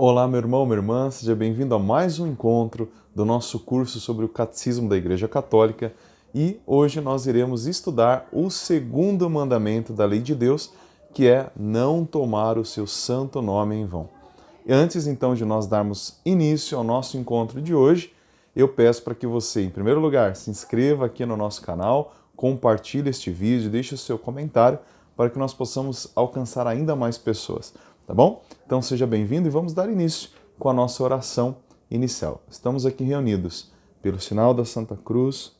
Olá, meu irmão, minha irmã, seja bem-vindo a mais um encontro do nosso curso sobre o Catecismo da Igreja Católica e hoje nós iremos estudar o segundo mandamento da Lei de Deus, que é não tomar o seu santo nome em vão. E antes então de nós darmos início ao nosso encontro de hoje, eu peço para que você, em primeiro lugar, se inscreva aqui no nosso canal, compartilhe este vídeo, deixe o seu comentário para que nós possamos alcançar ainda mais pessoas. Tá bom? Então seja bem-vindo e vamos dar início com a nossa oração inicial. Estamos aqui reunidos pelo sinal da Santa Cruz.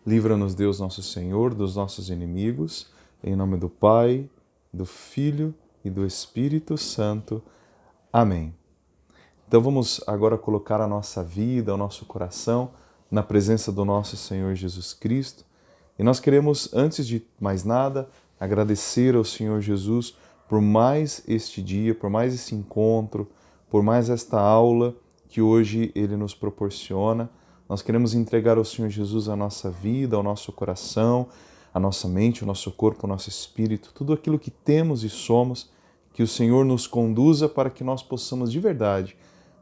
Livra-nos Deus nosso Senhor dos nossos inimigos, em nome do Pai, do Filho e do Espírito Santo. Amém. Então vamos agora colocar a nossa vida, o nosso coração na presença do nosso Senhor Jesus Cristo. E nós queremos, antes de mais nada, agradecer ao Senhor Jesus por mais este dia, por mais esse encontro, por mais esta aula que hoje Ele nos proporciona. Nós queremos entregar ao Senhor Jesus a nossa vida, o nosso coração, a nossa mente, o nosso corpo, o nosso espírito, tudo aquilo que temos e somos, que o Senhor nos conduza para que nós possamos de verdade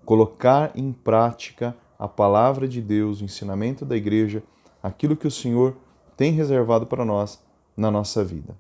colocar em prática a palavra de Deus, o ensinamento da igreja, aquilo que o Senhor tem reservado para nós na nossa vida.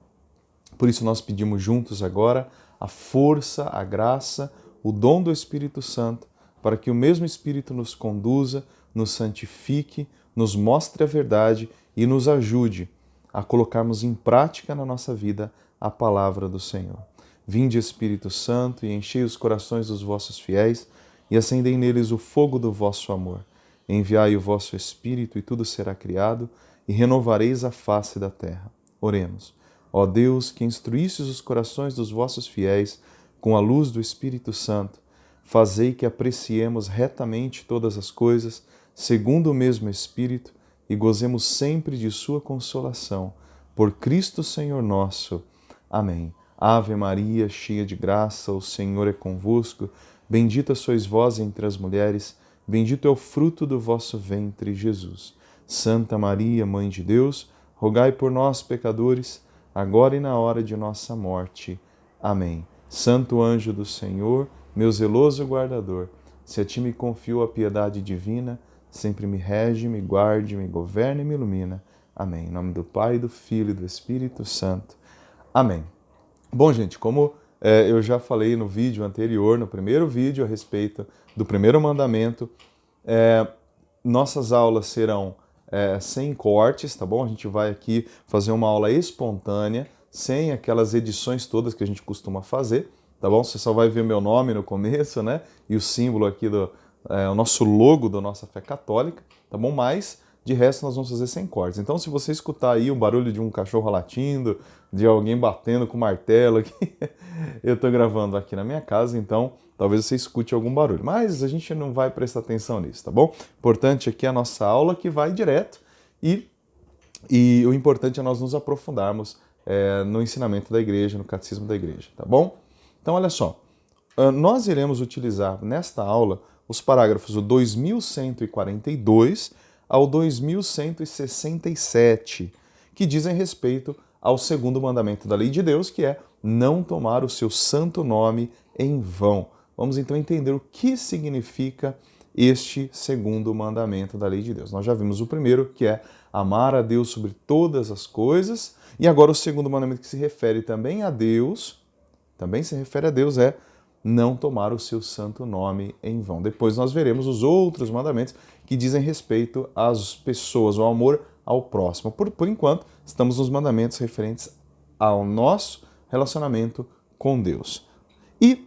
Por isso nós pedimos juntos agora a força, a graça, o dom do Espírito Santo, para que o mesmo Espírito nos conduza, nos santifique, nos mostre a verdade e nos ajude a colocarmos em prática na nossa vida a palavra do Senhor. Vinde, Espírito Santo, e enchei os corações dos vossos fiéis e acendei neles o fogo do vosso amor. Enviai o vosso Espírito e tudo será criado e renovareis a face da terra. Oremos. Ó Deus, que instruístes os corações dos vossos fiéis com a luz do Espírito Santo, fazei que apreciemos retamente todas as coisas, segundo o mesmo Espírito, e gozemos sempre de sua consolação. Por Cristo Senhor nosso. Amém. Ave Maria, cheia de graça, o Senhor é convosco. Bendita sois vós entre as mulheres, bendito é o fruto do vosso ventre, Jesus. Santa Maria, Mãe de Deus, rogai por nós, pecadores, agora e na hora de nossa morte. Amém. Santo anjo do Senhor, meu zeloso guardador, se a ti me confio a piedade divina, sempre me rege, me guarde, me governe e me ilumina. Amém. Em nome do Pai, do Filho e do Espírito Santo. Amém. Bom, gente, como eu já falei no vídeo anterior, no primeiro vídeo a respeito do primeiro mandamento, nossas aulas serão sem cortes, tá bom? A gente vai aqui fazer uma aula espontânea, sem aquelas edições todas que a gente costuma fazer, tá bom? Você só vai ver meu nome no começo, né? E o símbolo aqui, o nosso logo da nossa fé católica, tá bom? Mas, de resto, nós vamos fazer sem cortes. Então, se você escutar aí o barulho de um cachorro latindo, de alguém batendo com martelo aqui, eu tô gravando aqui na minha casa, então talvez você escute algum barulho. Mas a gente não vai prestar atenção nisso, tá bom? Importante aqui é a nossa aula que vai direto e o importante é nós nos aprofundarmos no ensinamento da igreja, no catecismo da igreja, tá bom? Então, olha só, nós iremos utilizar nesta aula os parágrafos do 2142 ao 2167, que dizem respeito ao segundo mandamento da lei de Deus, que é não tomar o seu santo nome em vão. Vamos então entender o que significa este segundo mandamento da lei de Deus. Nós já vimos o primeiro, que é amar a Deus sobre todas as coisas, e agora o segundo mandamento que se refere também a Deus, é não tomar o seu santo nome em vão. Depois nós veremos os outros mandamentos que dizem respeito às pessoas, ao amor ao próximo. Por enquanto, estamos nos mandamentos referentes ao nosso relacionamento com Deus. E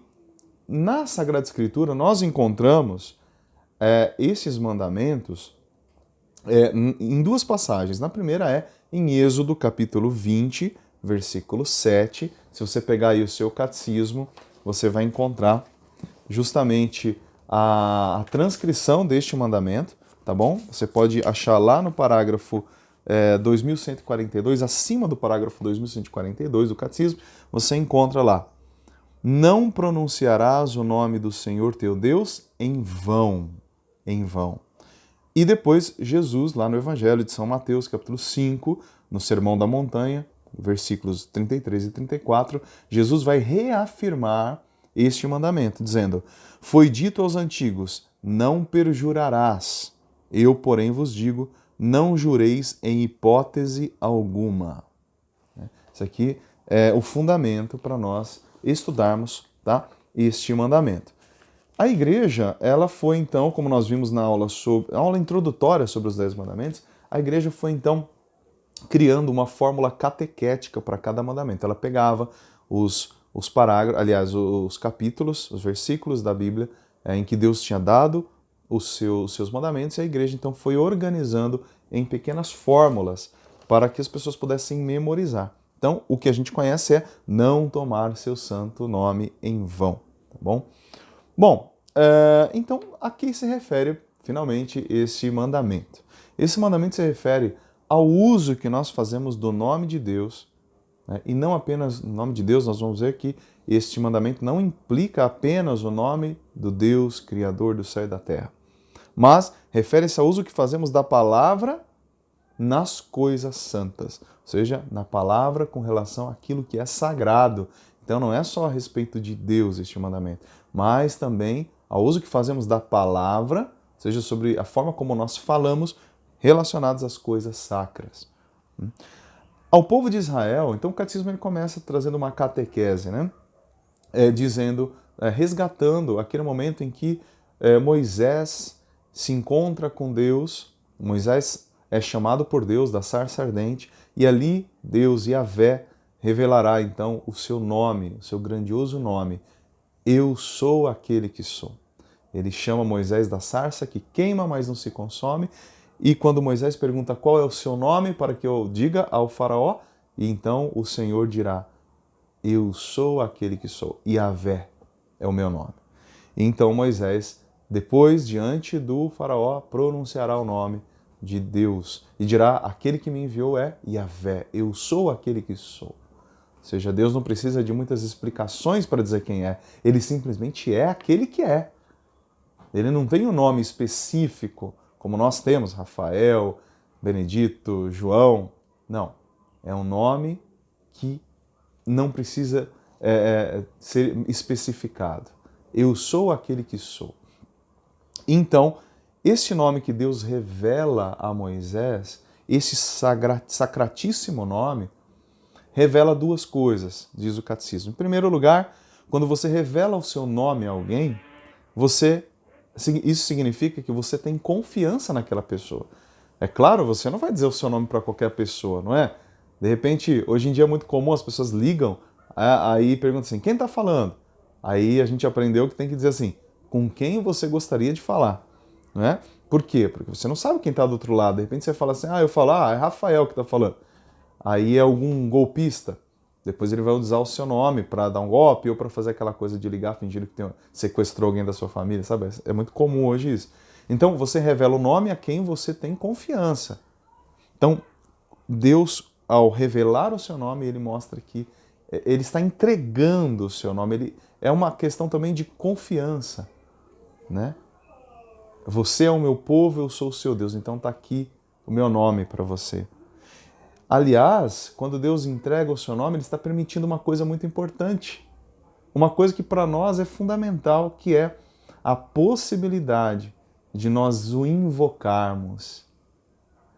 na Sagrada Escritura nós encontramos esses mandamentos em duas passagens. Na primeira é em Êxodo capítulo 20, versículo 7. Se você pegar aí o seu catecismo, você vai encontrar justamente a transcrição deste mandamento, tá bom? Você pode achar lá no parágrafo 2142, acima do parágrafo 2142 do catecismo, você encontra lá: não pronunciarás o nome do Senhor teu Deus em vão, em vão. E depois Jesus, lá no Evangelho de São Mateus, capítulo 5, no Sermão da Montanha, versículos 33 e 34, Jesus vai reafirmar este mandamento, dizendo: foi dito aos antigos, não perjurarás. Eu, porém, vos digo, não jureis em hipótese alguma. Isso aqui é o fundamento para nós estudarmos, tá, este mandamento. A igreja, ela foi então, como nós vimos na aula introdutória sobre os 10 mandamentos, a igreja foi então criando uma fórmula catequética para cada mandamento. Ela pegava os parágrafos, aliás, os capítulos, os versículos da Bíblia em que Deus tinha dado os seus mandamentos, e a igreja então foi organizando em pequenas fórmulas para que as pessoas pudessem memorizar. Então, o que a gente conhece é não tomar seu santo nome em vão, tá bom? Bom, então a que se refere finalmente esse mandamento? Esse mandamento se refere ao uso que nós fazemos do nome de Deus, né? E não apenas o nome de Deus, nós vamos ver que este mandamento não implica apenas o nome do Deus Criador do céu e da terra, mas refere-se ao uso que fazemos da palavra nas coisas santas, ou seja, na palavra com relação àquilo que é sagrado. Então não é só a respeito de Deus este mandamento, mas também ao uso que fazemos da palavra, ou seja, sobre a forma como nós falamos, relacionados às coisas sacras. Ao povo de Israel, então o catecismo ele começa trazendo uma catequese, né? Dizendo, resgatando aquele momento em que Moisés se encontra com Deus, Moisés é chamado por Deus da sarça ardente, e ali Deus, Yahvé, revelará então o seu nome, o seu grandioso nome. Eu sou aquele que sou. Ele chama Moisés da sarça que queima, mas não se consome, e quando Moisés pergunta qual é o seu nome para que eu diga ao faraó, e então o Senhor dirá: eu sou aquele que sou, Yahvé é o meu nome. E então Moisés, depois, diante do faraó, pronunciará o nome de Deus e dirá: aquele que me enviou é Yahvé, eu sou aquele que sou. Ou seja, Deus não precisa de muitas explicações para dizer quem é, ele simplesmente é aquele que é. Ele não tem um nome específico, como nós temos, Rafael, Benedito, João. Não, é um nome que não precisa ser especificado. Eu sou aquele que sou. Então, este nome que Deus revela a Moisés, esse sacratíssimo nome, revela duas coisas, diz o catecismo. Em primeiro lugar, quando você revela o seu nome a alguém, isso significa que você tem confiança naquela pessoa. É claro, você não vai dizer o seu nome para qualquer pessoa, não é? De repente, hoje em dia é muito comum, as pessoas ligam, aí perguntam assim, quem está falando? Aí a gente aprendeu que tem que dizer assim, com quem você gostaria de falar, não é? Por quê? Porque você não sabe quem está do outro lado. De repente você fala assim, eu falo, é Rafael que está falando. Aí é algum golpista. Depois ele vai usar o seu nome para dar um golpe ou para fazer aquela coisa de ligar fingindo que sequestrou alguém da sua família, sabe? É muito comum hoje isso. Então você revela o nome a quem você tem confiança. Então Deus, ao revelar o seu nome, ele mostra que ele está entregando o seu nome. É uma questão também de confiança, né? Você é o meu povo, eu sou o seu Deus. Então está aqui o meu nome para você. Aliás, quando Deus entrega o seu nome, ele está permitindo uma coisa muito importante. Uma coisa que para nós é fundamental, que é a possibilidade de nós o invocarmos.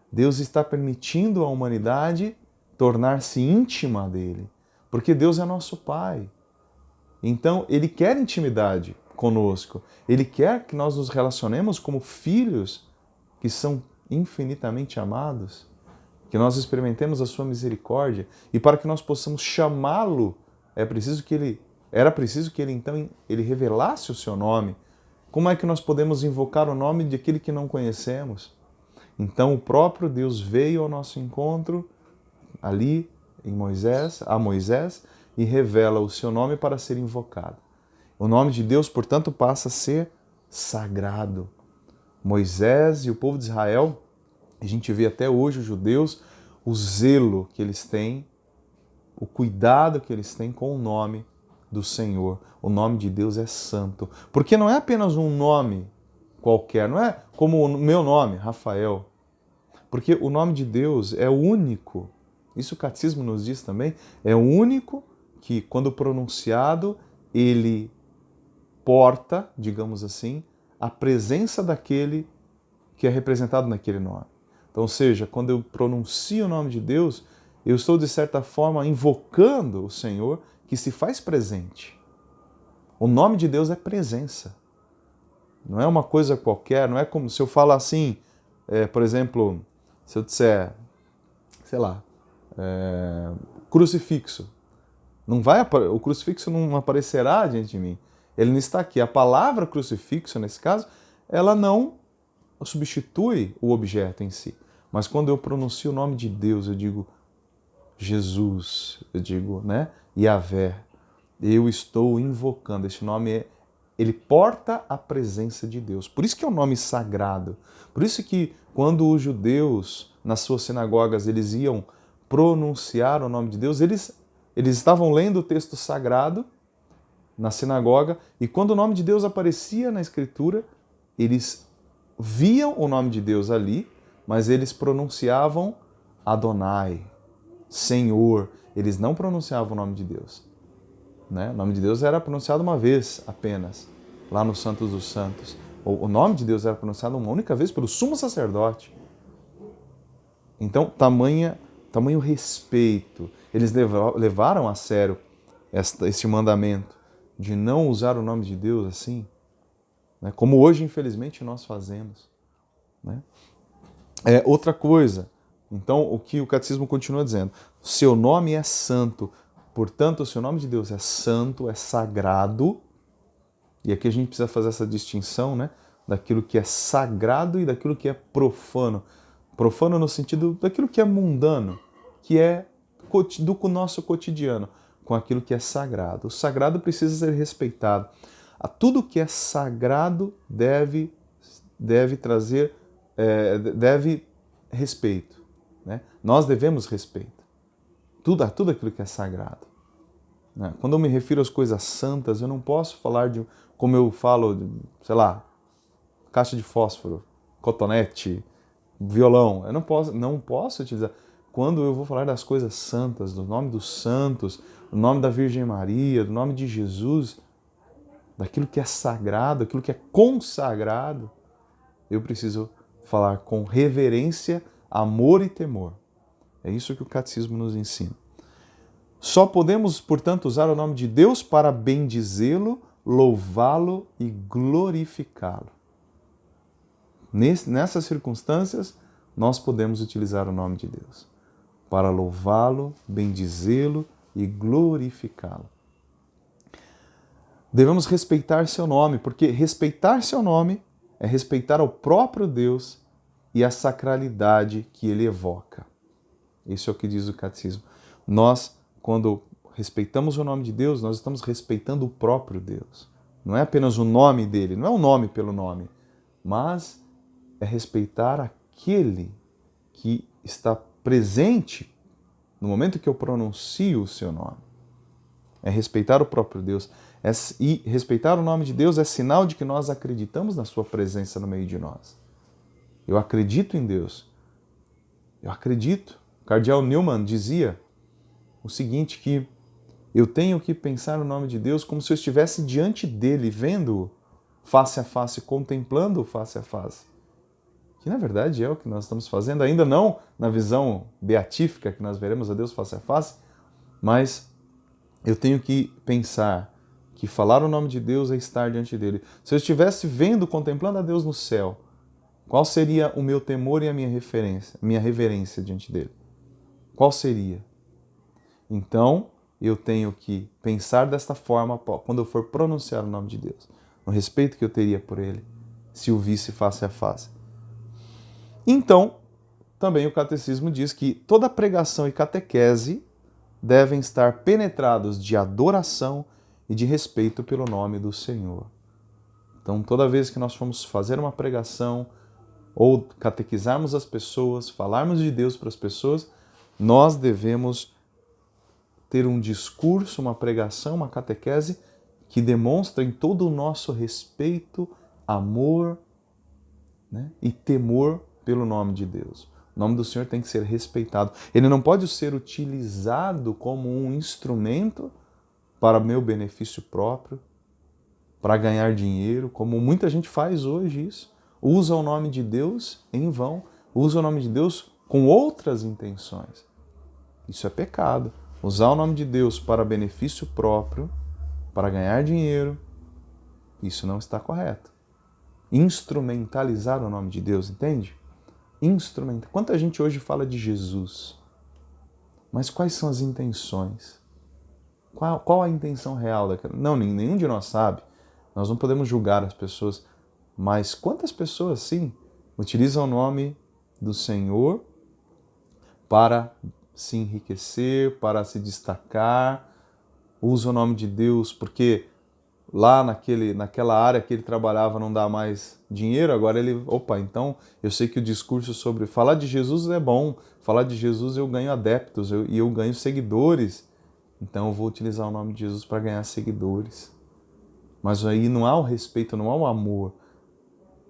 Deus está permitindo à humanidade tornar-se íntima dele, porque Deus é nosso Pai. Então, ele quer intimidade conosco. Ele quer que nós nos relacionemos como filhos que são infinitamente amados, que nós experimentemos a sua misericórdia, e para que nós possamos chamá-lo, era preciso que ele então revelasse o seu nome. Como é que nós podemos invocar o nome de aquele que não conhecemos? Então o próprio Deus veio ao nosso encontro ali a Moisés, e revela o seu nome para ser invocado. O nome de Deus, portanto, passa a ser sagrado. Moisés e o povo de Israel, a gente vê até hoje os judeus, o zelo que eles têm, o cuidado que eles têm com o nome do Senhor. O nome de Deus é santo. Porque não é apenas um nome qualquer, não é como o meu nome, Rafael. Porque o nome de Deus é único. Isso o catecismo nos diz também. É o único que, quando pronunciado, ele porta, digamos assim, a presença daquele que é representado naquele nome. Então, ou seja, quando eu pronuncio o nome de Deus, eu estou, de certa forma, invocando o Senhor que se faz presente. O nome de Deus é presença. Não é uma coisa qualquer, não é como se eu falar assim, por exemplo, se eu disser, sei lá, crucifixo. O crucifixo não aparecerá diante de mim. Ele não está aqui. A palavra crucifixo, nesse caso, ela não substitui o objeto em si. Mas quando eu pronuncio o nome de Deus, eu digo Jesus, eu digo, né, Yahvé, eu estou invocando. Este nome ele porta a presença de Deus. Por isso que é um nome sagrado. Por isso que quando os judeus, nas suas sinagogas, eles iam pronunciar o nome de Deus, eles estavam lendo o texto sagrado na sinagoga, e quando o nome de Deus aparecia na Escritura, eles viam o nome de Deus ali, mas eles pronunciavam Adonai, Senhor. Eles não pronunciavam o nome de Deus. Né? O nome de Deus era pronunciado uma vez apenas, lá no Santos dos Santos. O nome de Deus era pronunciado uma única vez pelo sumo sacerdote. Então, tamanho respeito. Eles levaram a sério este mandamento de não usar o nome de Deus assim, né? Como hoje, infelizmente, nós fazemos. Né? Outra coisa, então, o que o catecismo continua dizendo, seu nome é santo, portanto, o seu nome de Deus é santo, é sagrado, e aqui a gente precisa fazer essa distinção, né, daquilo que é sagrado e daquilo que é profano. Profano no sentido daquilo que é mundano, que é do nosso cotidiano, com aquilo que é sagrado. O sagrado precisa ser respeitado. Tudo que é sagrado deve trazer, deve respeito. Né? Nós devemos respeito. Tudo aquilo que é sagrado. Né? Quando eu me refiro às coisas santas, eu não posso falar de, como eu falo, sei lá, caixa de fósforo, cotonete, violão. Eu não posso utilizar. Quando eu vou falar das coisas santas, do nome dos santos, do nome da Virgem Maria, do nome de Jesus, daquilo que é sagrado, aquilo que é consagrado, eu preciso falar com reverência, amor e temor. É isso que o catecismo nos ensina. Só podemos, portanto, usar o nome de Deus para bendizê-lo, louvá-lo e glorificá-lo. Nessas circunstâncias, nós podemos utilizar o nome de Deus para louvá-lo, bendizê-lo e glorificá-lo. Devemos respeitar seu nome, porque respeitar seu nome é respeitar ao próprio Deus e a sacralidade que ele evoca. Isso é o que diz o catecismo. Nós, quando respeitamos o nome de Deus, nós estamos respeitando o próprio Deus. Não é apenas o nome dele, não é o nome pelo nome, mas é respeitar aquele que está presente no momento que eu pronuncio o seu nome. É respeitar o próprio Deus. E respeitar o nome de Deus é sinal de que nós acreditamos na sua presença no meio de nós. Eu acredito em Deus. Eu acredito. O cardeal Newman dizia o seguinte, que eu tenho que pensar no nome de Deus como se eu estivesse diante dele, vendo-o face a face, contemplando-o face a face. Que na verdade é o que nós estamos fazendo, ainda não na visão beatífica, que nós veremos a Deus face a face, mas eu tenho que pensar que falar o nome de Deus é estar diante dele. Se eu estivesse vendo, contemplando a Deus no céu, qual seria o meu temor e a minha reverência diante dele? Qual seria? Então, eu tenho que pensar desta forma quando eu for pronunciar o nome de Deus, no respeito que eu teria por ele, se o visse face a face. Então, também o catecismo diz que toda pregação e catequese devem estar penetrados de adoração e de respeito pelo nome do Senhor. Então, toda vez que nós formos fazer uma pregação ou catequizarmos as pessoas, falarmos de Deus para as pessoas, nós devemos ter um discurso, uma pregação, uma catequese que demonstrem todo o nosso respeito, amor, né, e temor pelo nome de Deus. O nome do Senhor tem que ser respeitado. Ele não pode ser utilizado como um instrumento para meu benefício próprio, para ganhar dinheiro, como muita gente faz hoje isso. Usa o nome de Deus em vão, usa o nome de Deus com outras intenções. Isso é pecado. Usar o nome de Deus para benefício próprio, para ganhar dinheiro, isso não está correto. Instrumentalizar o nome de Deus, entende? Quanta gente hoje fala de Jesus, mas quais são as intenções? Qual a intenção real daquela? Não, nenhum de nós sabe. Nós não podemos julgar as pessoas, mas quantas pessoas, sim, utilizam o nome do Senhor para se enriquecer, para se destacar, usam o nome de Deus porque lá naquela área que ele trabalhava não dá mais dinheiro, agora então eu sei que o discurso sobre falar de Jesus é bom, falar de Jesus eu ganho adeptos e eu ganho seguidores, então eu vou utilizar o nome de Jesus para ganhar seguidores. Mas aí não há o respeito, não há o amor,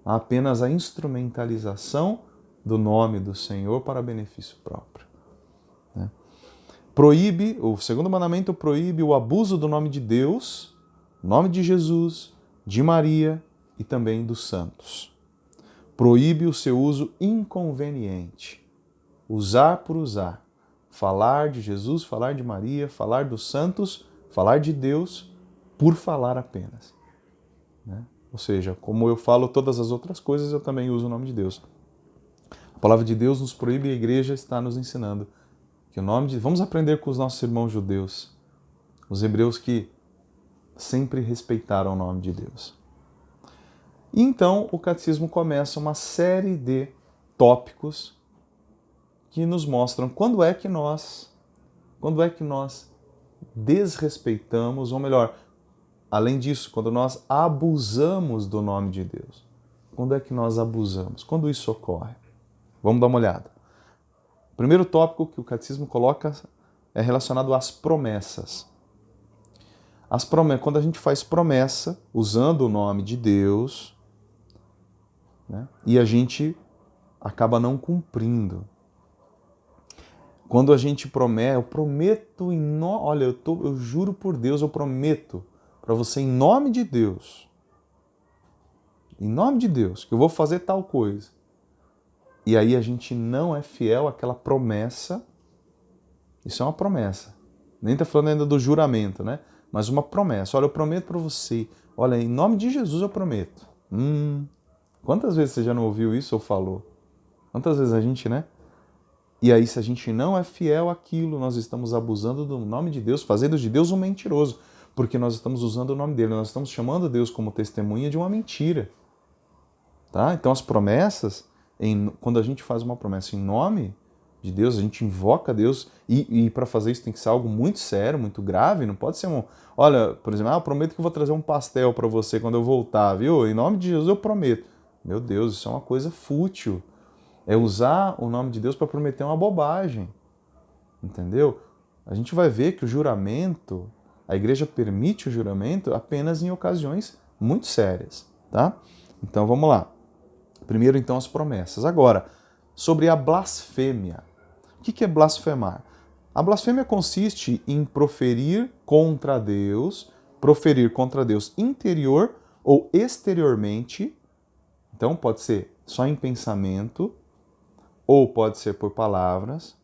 há apenas a instrumentalização do nome do Senhor para benefício próprio. Né? O segundo mandamento proíbe o abuso do nome de Deus, nome de Jesus, de Maria e também dos santos. Proíbe o seu uso inconveniente, usar por usar, falar de Jesus, falar de Maria, falar dos santos, falar de Deus, por falar apenas. Né? Ou seja, como eu falo todas as outras coisas, eu também uso o nome de Deus. A palavra de Deus nos proíbe e a igreja está nos ensinando que vamos aprender com os nossos irmãos judeus, os hebreus que sempre respeitaram o nome de Deus. E então o catecismo começa uma série de tópicos que nos mostram quando é que nós desrespeitamos, ou melhor, além disso, quando nós abusamos do nome de Deus. Quando é que nós abusamos? Quando isso ocorre? Vamos dar uma olhada. O primeiro tópico que o catecismo coloca é relacionado às promessas. Quando a gente faz promessa usando o nome de Deus, né, e a gente acaba não cumprindo. Quando a gente promete, eu prometo olha, eu juro por Deus, eu prometo para você em nome de Deus, que eu vou fazer tal coisa. E aí a gente não é fiel àquela promessa. Isso é uma promessa. Nem está falando ainda do juramento, né? Mas uma promessa. Olha, eu prometo para você. Olha, em nome de Jesus eu prometo. Quantas vezes você já não ouviu isso ou falou? Quantas vezes a gente, né? E aí, se a gente não é fiel àquilo, nós estamos abusando do nome de Deus, fazendo de Deus um mentiroso, porque nós estamos usando o nome dele, nós estamos chamando Deus como testemunha de uma mentira. Tá? Então, as promessas, quando a gente faz uma promessa em nome de Deus, a gente invoca Deus, e para fazer isso tem que ser algo muito sério, muito grave, não pode ser olha, por exemplo, eu prometo que eu vou trazer um pastel para você quando eu voltar, viu? Em nome de Jesus eu prometo. Meu Deus, isso é uma coisa fútil. É usar o nome de Deus para prometer uma bobagem. Entendeu? A gente vai ver que o juramento, a igreja permite o juramento apenas em ocasiões muito sérias, tá? Então vamos lá. Primeiro então as promessas. Agora, sobre a blasfêmia. O que é blasfemar? A blasfêmia consiste em proferir contra Deus interior ou exteriormente. Então pode ser só em pensamento, ou pode ser por palavras,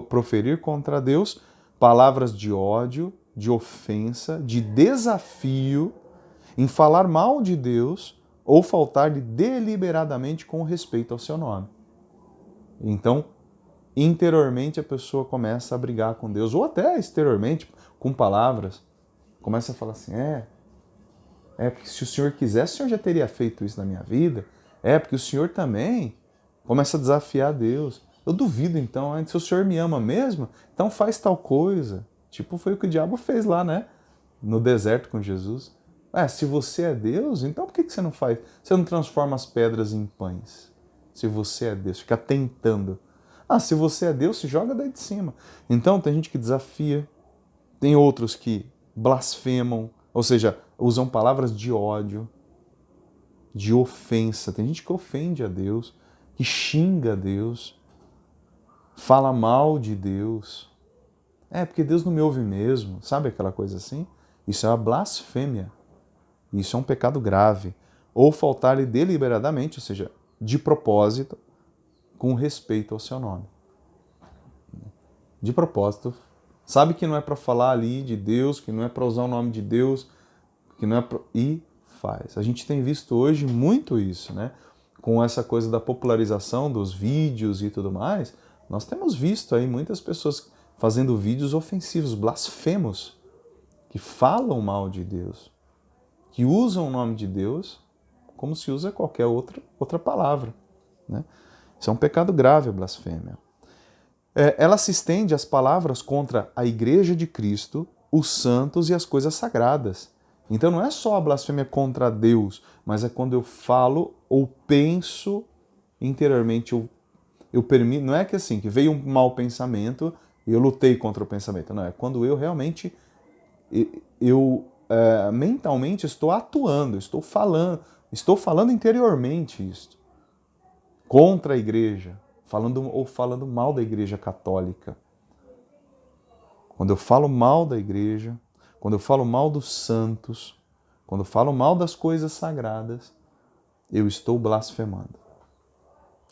proferir contra Deus palavras de ódio, de ofensa, de desafio, em falar mal de Deus ou faltar-lhe deliberadamente com respeito ao seu nome. Então, interiormente a pessoa começa a brigar com Deus, ou até exteriormente, com palavras, começa a falar assim, porque se o Senhor quisesse, o Senhor já teria feito isso na minha vida, porque o Senhor também começa a desafiar Deus. Eu duvido então, se o Senhor me ama mesmo, então faz tal coisa. Tipo, foi o que o diabo fez lá, né? No deserto com Jesus. Se você é Deus, então por que você não faz? Você não transforma as pedras em pães? Se você é Deus, fica tentando. Se você é Deus, se joga daí de cima. Então tem gente que desafia, tem outros que blasfemam, ou seja, usam palavras de ódio, de ofensa. Tem gente que ofende a Deus, que xinga a Deus, fala mal de Deus. Porque Deus não me ouve mesmo. Sabe aquela coisa assim? Isso é uma blasfêmia. Isso é um pecado grave. Ou faltar-lhe deliberadamente, ou seja, de propósito, com respeito ao seu nome. De propósito. Sabe que não é para falar ali de Deus, que não é para usar o nome de Deus, que não é pra... e faz. A gente tem visto hoje muito isso, né? Com essa coisa da popularização dos vídeos e tudo mais, nós temos visto aí muitas pessoas fazendo vídeos ofensivos, blasfemos, que falam mal de Deus, que usam o nome de Deus como se usa qualquer outra palavra, né? Isso é um pecado grave, a blasfêmia. Ela se estende às palavras contra a Igreja de Cristo, os santos e as coisas sagradas. Então não é só a blasfêmia contra Deus, mas é quando eu falo ou penso interiormente, eu permito. Não é que assim, que veio um mau pensamento e eu lutei contra o pensamento. Não, é quando eu realmente, mentalmente estou atuando, estou falando interiormente isso contra a igreja, falando mal da Igreja Católica. Quando eu falo mal da igreja, quando eu falo mal dos santos, quando eu falo mal das coisas sagradas, eu estou blasfemando.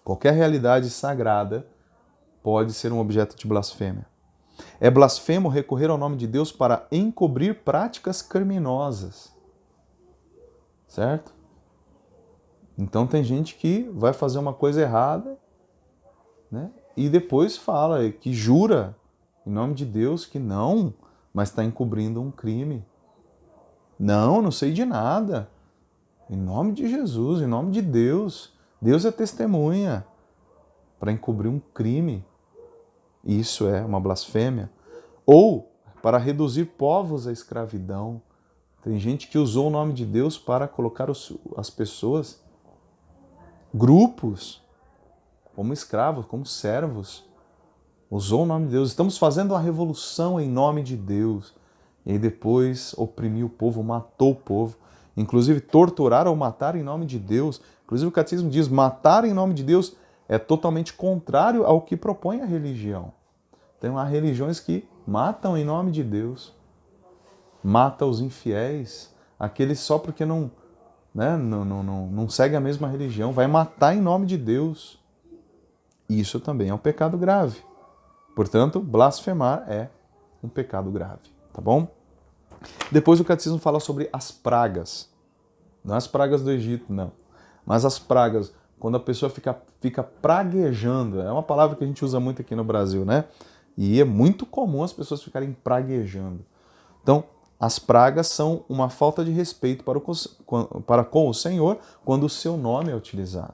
Qualquer realidade sagrada pode ser um objeto de blasfêmia. É blasfemo recorrer ao nome de Deus para encobrir práticas criminosas. Certo? Então tem gente que vai fazer uma coisa errada, né? E depois fala que jura em nome de Deus que não, mas está encobrindo um crime. Não sei de nada. Em nome de Jesus, em nome de Deus. Deus é testemunha para encobrir um crime. Isso é uma blasfêmia. Ou para reduzir povos à escravidão. Tem gente que usou o nome de Deus para colocar as pessoas, grupos, como escravos, como servos. Usou o nome de Deus. Estamos fazendo uma revolução em nome de Deus. E aí depois oprimiu o povo, matou o povo. Inclusive torturar ou matar em nome de Deus. Inclusive o catecismo diz, matar em nome de Deus é totalmente contrário ao que propõe a religião. Então há religiões que matam em nome de Deus. Mata os infiéis, aqueles só porque não segue a mesma religião, vai matar em nome de Deus. Isso também é um pecado grave. Portanto, blasfemar é um pecado grave, tá bom? Depois o catecismo fala sobre as pragas. Não as pragas do Egito, não. Mas as pragas, quando a pessoa fica praguejando, é uma palavra que a gente usa muito aqui no Brasil, né? E é muito comum as pessoas ficarem praguejando. Então, as pragas são uma falta de respeito para com o Senhor quando o seu nome é utilizado.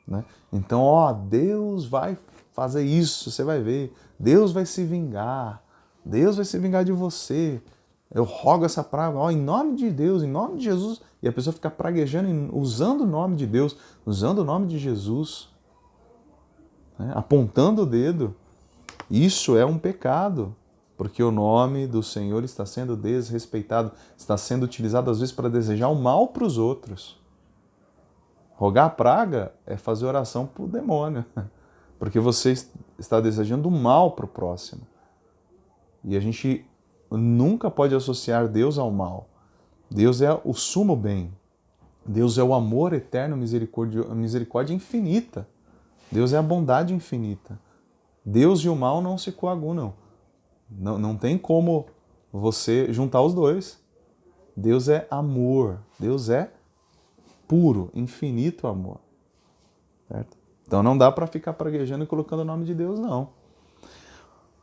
Né? Então, Deus vai fazer isso, você vai ver. Deus vai se vingar. Deus vai se vingar de você. Eu rogo essa praga, em nome de Deus, em nome de Jesus. E a pessoa fica praguejando, usando o nome de Deus, usando o nome de Jesus, né? Apontando o dedo. Isso é um pecado. Porque o nome do Senhor está sendo desrespeitado, está sendo utilizado às vezes para desejar o mal para os outros. Rogar a praga é fazer oração para o demônio, porque você está desejando o mal para o próximo. E a gente nunca pode associar Deus ao mal. Deus é o sumo bem. Deus é o amor eterno, a misericórdia infinita. Deus é a bondade infinita. Deus e o mal não se coagunam. Não tem como você juntar os dois. Deus é amor. Deus é puro, infinito amor. Certo? Então não dá para ficar praguejando e colocando o nome de Deus, não.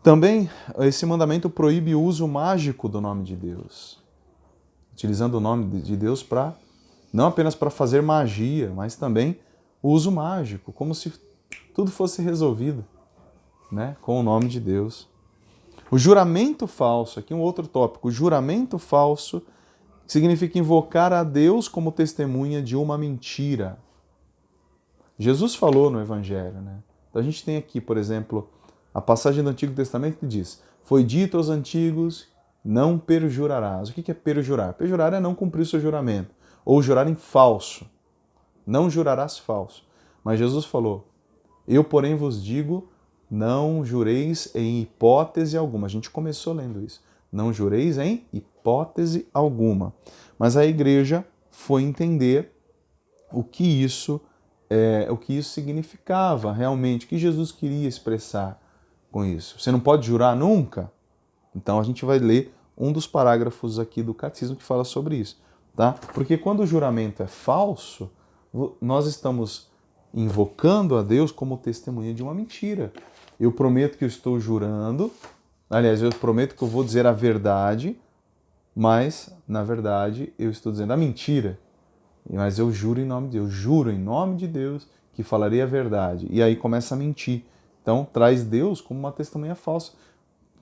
Também, esse mandamento proíbe o uso mágico do nome de Deus. Utilizando o nome de Deus não apenas para fazer magia, mas também o uso mágico, como se tudo fosse resolvido, né, com o nome de Deus. O juramento falso, aqui um outro tópico, o juramento falso significa invocar a Deus como testemunha de uma mentira. Jesus falou no Evangelho, né? Então a gente tem aqui, por exemplo, a passagem do Antigo Testamento que diz: foi dito aos antigos, não perjurarás. O que é perjurar? Perjurar é não cumprir o seu juramento, ou jurar em falso. Não jurarás falso. Mas Jesus falou: eu, porém, vos digo, não jureis em hipótese alguma. A gente começou lendo isso. Não jureis em hipótese alguma. Mas a igreja foi entender o que isso significava realmente, o que Jesus queria expressar com isso. Você não pode jurar nunca? Então a gente vai ler um dos parágrafos aqui do Catecismo que fala sobre isso, tá? Porque quando o juramento é falso, nós estamos invocando a Deus como testemunha de uma mentira. Eu prometo que eu estou jurando, aliás, eu prometo que eu vou dizer a verdade, mas, na verdade, eu estou dizendo a mentira. Mas eu juro em nome de Deus, juro em nome de Deus que falarei a verdade. E aí começa a mentir. Então, traz Deus como uma testemunha falsa.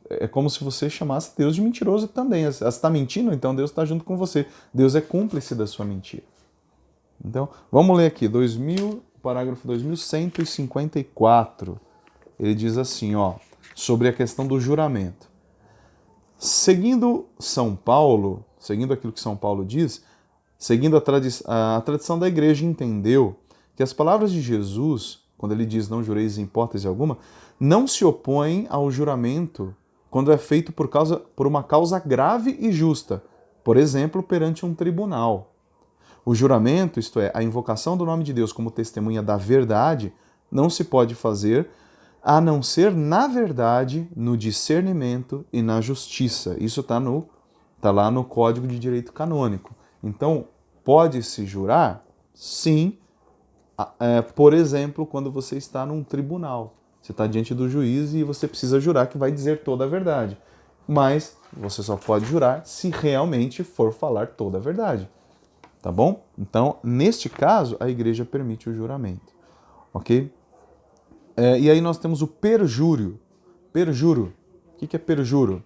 É como se você chamasse Deus de mentiroso também. Você está mentindo, então Deus está junto com você. Deus é cúmplice da sua mentira. Então, vamos ler aqui, parágrafo 2154. Ele diz assim, ó, sobre a questão do juramento. Seguindo aquilo que São Paulo diz, seguindo a tradição da igreja, entendeu que as palavras de Jesus, quando ele diz não jureis em hipótese alguma, não se opõem ao juramento quando é feito por uma causa grave e justa, por exemplo, perante um tribunal. O juramento, isto é, a invocação do nome de Deus como testemunha da verdade, não se pode fazer a não ser na verdade, no discernimento e na justiça. Isso está lá no Código de Direito Canônico. Então, pode-se jurar? Sim. Por exemplo, quando você está num tribunal. Você está diante do juiz e você precisa jurar que vai dizer toda a verdade. Mas você só pode jurar se realmente for falar toda a verdade. Tá bom? Então, neste caso, a igreja permite o juramento. Ok? E aí nós temos o perjúrio. Perjuro. O que é perjuro?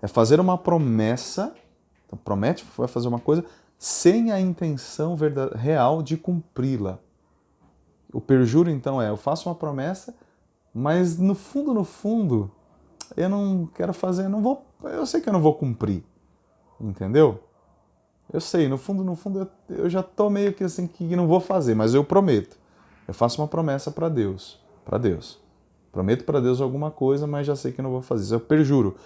É fazer uma promessa, então promete que vai fazer uma coisa, sem a intenção real de cumpri-la. O perjúrio, então, eu faço uma promessa, mas no fundo, eu não quero fazer, eu sei que eu não vou cumprir. Entendeu? Eu sei, no fundo, eu já tô meio que assim, que não vou fazer, mas eu prometo. Eu faço uma promessa para Deus. Prometo para Deus alguma coisa, mas já sei que não vou fazer. Isso é o perjuro.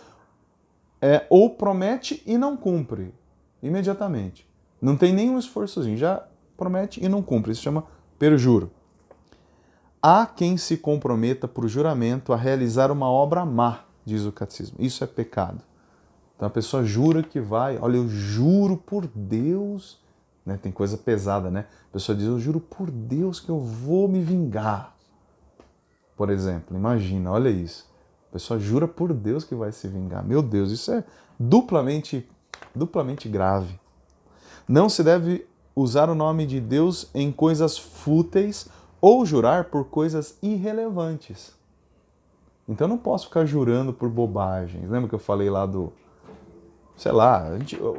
Ou promete e não cumpre, imediatamente. Não tem nenhum esforçozinho, já promete e não cumpre. Isso chama perjuro. Há quem se comprometa por juramento a realizar uma obra má, diz o Catecismo. Isso é pecado. Então a pessoa jura que vai, olha, eu juro por Deus, né? Tem coisa pesada, né? A pessoa diz, eu juro por Deus que eu vou me vingar. Por exemplo, imagina, olha isso. A pessoa jura por Deus que vai se vingar. Meu Deus, isso é duplamente grave. Não se deve usar o nome de Deus em coisas fúteis ou jurar por coisas irrelevantes. Então eu não posso ficar jurando por bobagens. Lembra que eu falei lá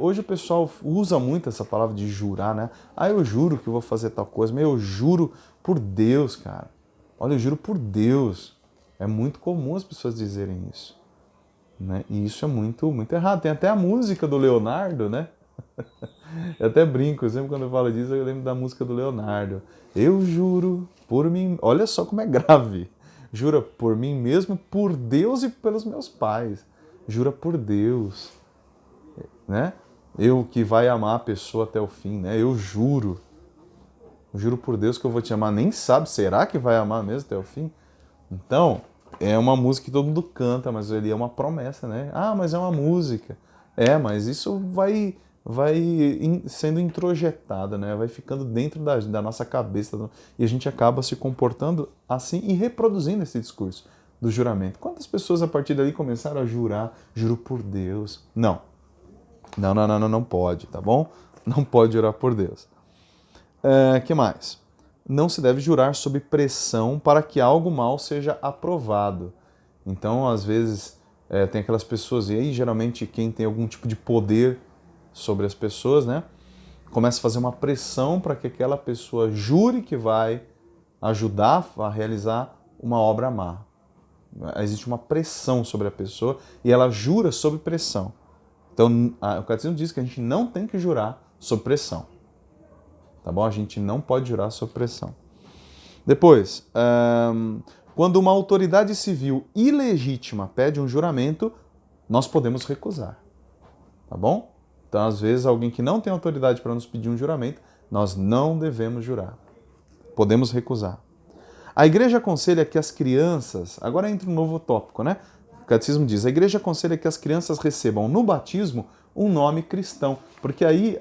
hoje o pessoal usa muito essa palavra de jurar, né? Eu juro que eu vou fazer tal coisa, mas eu juro por Deus, cara. Olha, eu juro por Deus. É muito comum as pessoas dizerem isso, né? E isso é muito, muito errado. Tem até a música do Leonardo, né? Eu até brinco, sempre quando eu falo disso, eu lembro da música do Leonardo. Eu juro por mim... Olha só como é grave. Jura por mim mesmo, por Deus e pelos meus pais. Jura por Deus, né? Eu que vai amar a pessoa até o fim, né? Eu juro por Deus que eu vou te amar. Nem sabe, será que vai amar mesmo até o fim? Então, é uma música que todo mundo canta, mas ele é uma promessa, né? Mas é uma música. Mas isso vai sendo introjetado, né? Vai ficando dentro da nossa cabeça e a gente acaba se comportando assim e reproduzindo esse discurso do juramento. Quantas pessoas a partir dali começaram a jurar, juro por Deus? Não pode, tá bom? Não pode jurar por Deus. Que mais? Não se deve jurar sob pressão para que algo mal seja aprovado. Então, às vezes, tem aquelas pessoas, e aí geralmente quem tem algum tipo de poder sobre as pessoas, né? Começa a fazer uma pressão para que aquela pessoa jure que vai ajudar a realizar uma obra má. Existe uma pressão sobre a pessoa e ela jura sob pressão. Então, o Catecismo diz que a gente não tem que jurar sob pressão. Tá bom? A gente não pode jurar sob pressão. Depois, quando uma autoridade civil ilegítima pede um juramento, nós podemos recusar. Tá bom? Então, às vezes, alguém que não tem autoridade para nos pedir um juramento, nós não devemos jurar. Podemos recusar. A igreja aconselha que as crianças... Agora entra um novo tópico, né? O catecismo diz, a igreja aconselha que as crianças recebam no batismo um nome cristão. Porque aí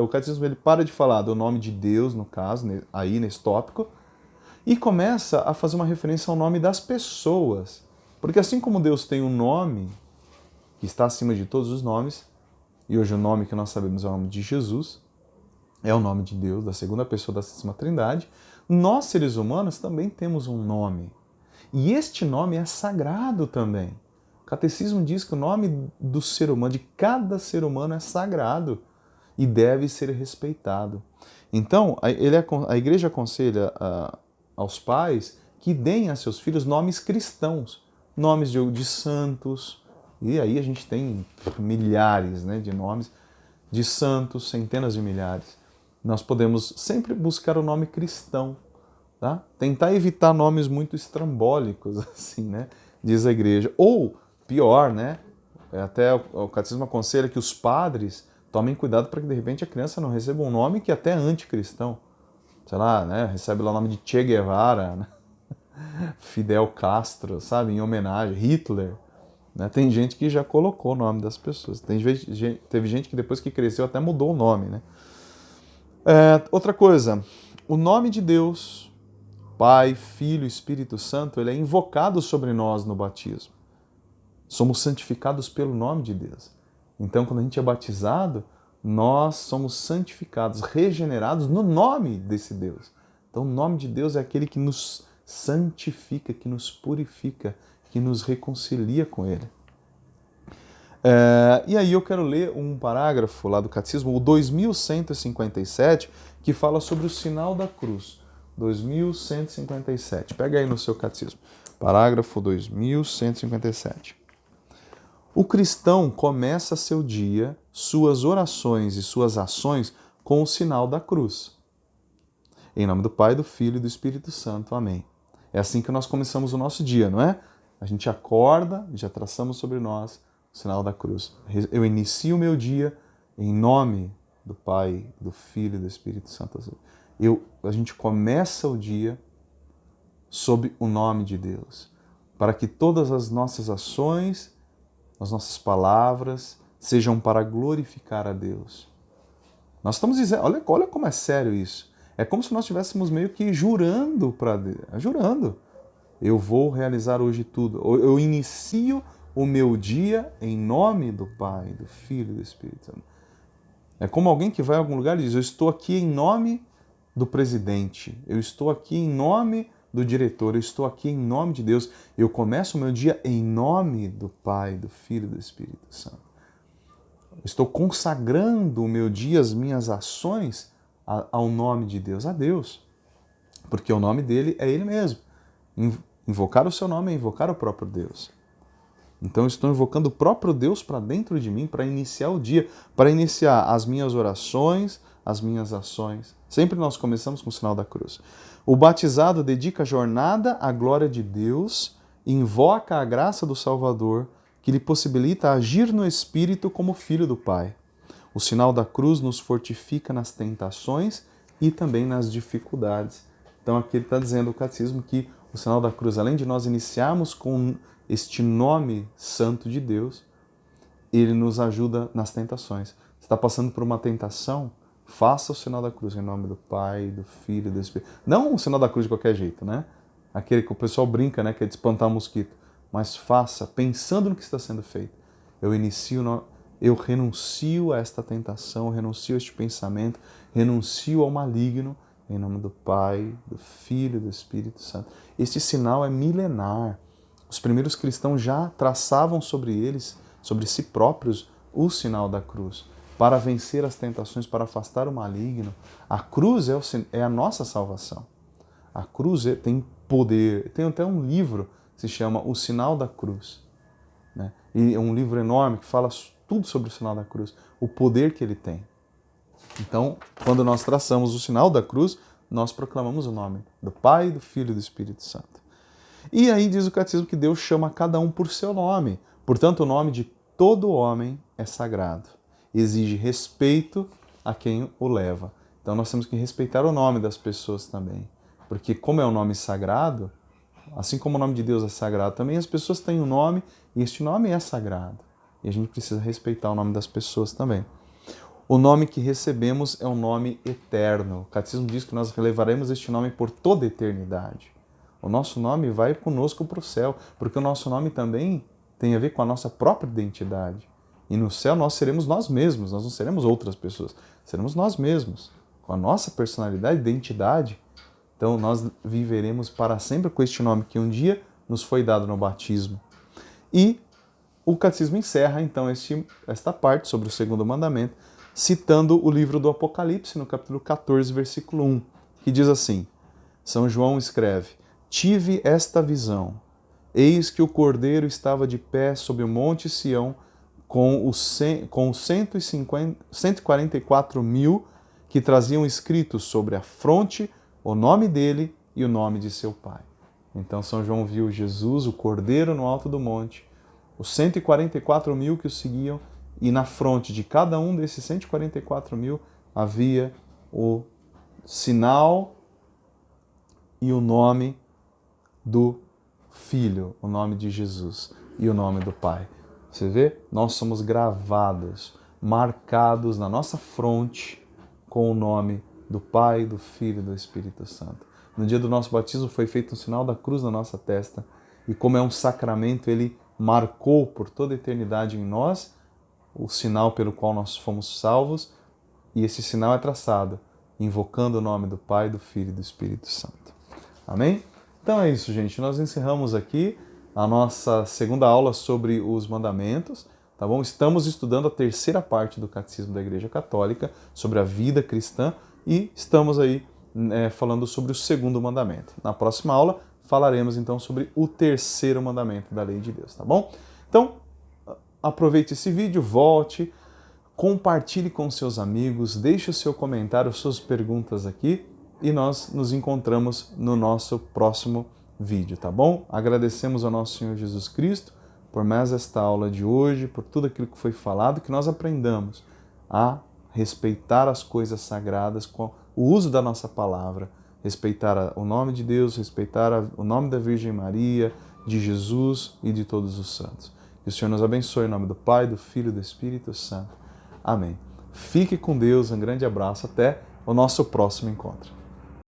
o catecismo ele para de falar do nome de Deus, no caso, aí nesse tópico, e começa a fazer uma referência ao nome das pessoas. Porque assim como Deus tem um nome que está acima de todos os nomes, e hoje o nome que nós sabemos é o nome de Jesus, é o nome de Deus, da segunda pessoa da Santíssima Trindade, nós, seres humanos, também temos um nome. E este nome é sagrado também. O catecismo diz que o nome do ser humano, de cada ser humano, é sagrado e deve ser respeitado. Então, a igreja aconselha aos pais que deem a seus filhos nomes cristãos, nomes de santos, e aí a gente tem milhares, né, de nomes de santos, centenas de milhares. Nós podemos sempre buscar o nome cristão, tá? Tentar evitar nomes muito estrambólicos, assim, né? Diz a igreja. Ou, pior, né? Até o catecismo aconselha que os padres tomem cuidado para que, de repente, a criança não receba um nome que é até anticristão. Sei lá, né? Recebe lá o nome de Che Guevara, né? Fidel Castro, sabe? Em homenagem, Hitler. Né? Tem gente que já colocou o nome das pessoas. Teve gente que depois que cresceu até mudou o nome, né? Outra coisa, o nome de Deus, Pai, Filho e Espírito Santo, ele é invocado sobre nós no batismo. Somos santificados pelo nome de Deus. Então, quando a gente é batizado, nós somos santificados, regenerados no nome desse Deus. Então, o nome de Deus é aquele que nos santifica, que nos purifica, que nos reconcilia com Ele. E aí eu quero ler um parágrafo lá do Catecismo, o 2157, que fala sobre o sinal da cruz. 2157. Pega aí no seu Catecismo. Parágrafo 2157. O cristão começa seu dia, suas orações e suas ações com o sinal da cruz. Em nome do Pai, do Filho e do Espírito Santo. Amém. É assim que nós começamos o nosso dia, não é? A gente acorda, já traçamos sobre nós o sinal da cruz. Eu inicio o meu dia em nome do Pai, do Filho e do Espírito Santo. A gente começa o dia sob o nome de Deus, para que todas as nossas ações, as nossas palavras, sejam para glorificar a Deus. Nós estamos dizendo, olha como é sério isso. É como se nós estivéssemos meio que jurando para Deus. Jurando. Eu vou realizar hoje tudo. Eu inicio o meu dia em nome do Pai, do Filho e do Espírito Santo. É como alguém que vai a algum lugar e diz, eu estou aqui em nome do presidente, eu estou aqui em nome do diretor, eu estou aqui em nome de Deus. Eu começo o meu dia em nome do Pai, do Filho e do Espírito Santo. Estou consagrando o meu dia, as minhas ações ao nome de Deus, a Deus. Porque o nome dele é Ele mesmo. Invocar o seu nome é invocar o próprio Deus. Então eu estou invocando o próprio Deus para dentro de mim, para iniciar o dia, para iniciar as minhas orações, as minhas ações. Sempre nós começamos com o sinal da cruz. O batizado dedica a jornada à glória de Deus, invoca a graça do Salvador, que lhe possibilita agir no Espírito como filho do Pai. O sinal da cruz nos fortifica nas tentações e também nas dificuldades. Então aqui ele está dizendo, o catecismo, que o sinal da cruz, além de nós iniciarmos com este nome santo de Deus, ele nos ajuda nas tentações. Você está passando por uma tentação? Faça o sinal da cruz em nome do Pai, do Filho e do Espírito. Não o sinal da cruz de qualquer jeito, né? Aquele que o pessoal brinca, né? Que é de espantar mosquito. Mas faça, pensando no que está sendo feito. Eu renuncio a esta tentação, renuncio a este pensamento, renuncio ao maligno, em nome do Pai, do Filho e do Espírito Santo. Este sinal é milenar. Os primeiros cristãos já traçavam sobre eles, sobre si próprios, o sinal da cruz, para vencer as tentações, para afastar o maligno. A cruz é a nossa salvação. A cruz tem poder. Tem até um livro que se chama O Sinal da Cruz, né? E é um livro enorme que fala tudo sobre o sinal da cruz, o poder que ele tem. Então, quando nós traçamos o sinal da cruz, nós proclamamos o nome do Pai, do Filho e do Espírito Santo. E aí diz o catecismo que Deus chama cada um por seu nome. Portanto, o nome de todo homem é sagrado. exige respeito a quem o leva. Então nós temos que respeitar o nome das pessoas também, porque como é um nome sagrado, assim como o nome de Deus é sagrado, também as pessoas têm um nome e este nome é sagrado. E a gente precisa respeitar o nome das pessoas também. O nome que recebemos é um nome eterno. O Catecismo diz que nós levaremos este nome por toda a eternidade. O nosso nome vai conosco para o céu, porque o nosso nome também tem a ver com a nossa própria identidade. E no céu nós seremos nós mesmos, nós não seremos outras pessoas, seremos nós mesmos, com a nossa personalidade, identidade. Então nós viveremos para sempre com este nome que um dia nos foi dado no batismo. E o Catecismo encerra então esta parte sobre o segundo mandamento, citando o livro do Apocalipse, no capítulo 14, versículo 1, que diz assim: São João escreve: Tive esta visão. Eis que o Cordeiro estava de pé sobre o monte Sião com os 144 mil que traziam escritos sobre a fronte o nome dele e o nome de seu Pai. Então São João viu Jesus, o Cordeiro, no alto do monte, os 144 mil que o seguiam, e na fronte de cada um desses 144 mil havia o sinal e o nome do Filho, o nome de Jesus e o nome do Pai. Você vê? Nós somos gravados, marcados na nossa fronte com o nome do Pai, do Filho e do Espírito Santo. No dia do nosso batismo foi feito um sinal da cruz na nossa testa, e como é um sacramento, ele marcou por toda a eternidade em nós o sinal pelo qual nós fomos salvos, e esse sinal é traçado invocando o nome do Pai, do Filho e do Espírito Santo. Amém? Então é isso, gente. Nós encerramos aqui a nossa segunda aula sobre os mandamentos, tá bom? Estamos estudando a terceira parte do Catecismo da Igreja Católica, sobre a vida cristã, e estamos aí falando sobre o segundo mandamento. Na próxima aula falaremos então sobre o terceiro mandamento da lei de Deus, tá bom? Então, aproveite esse vídeo, volte, compartilhe com seus amigos, deixe o seu comentário, suas perguntas aqui, e nós nos encontramos no nosso próximo vídeo, tá bom? Agradecemos ao nosso Senhor Jesus Cristo por mais esta aula de hoje, por tudo aquilo que foi falado, que nós aprendamos a respeitar as coisas sagradas com o uso da nossa palavra, respeitar o nome de Deus, respeitar o nome da Virgem Maria, de Jesus e de todos os santos. Que o Senhor nos abençoe em nome do Pai, do Filho e do Espírito Santo. Amém. Fique com Deus, um grande abraço, até o nosso próximo encontro.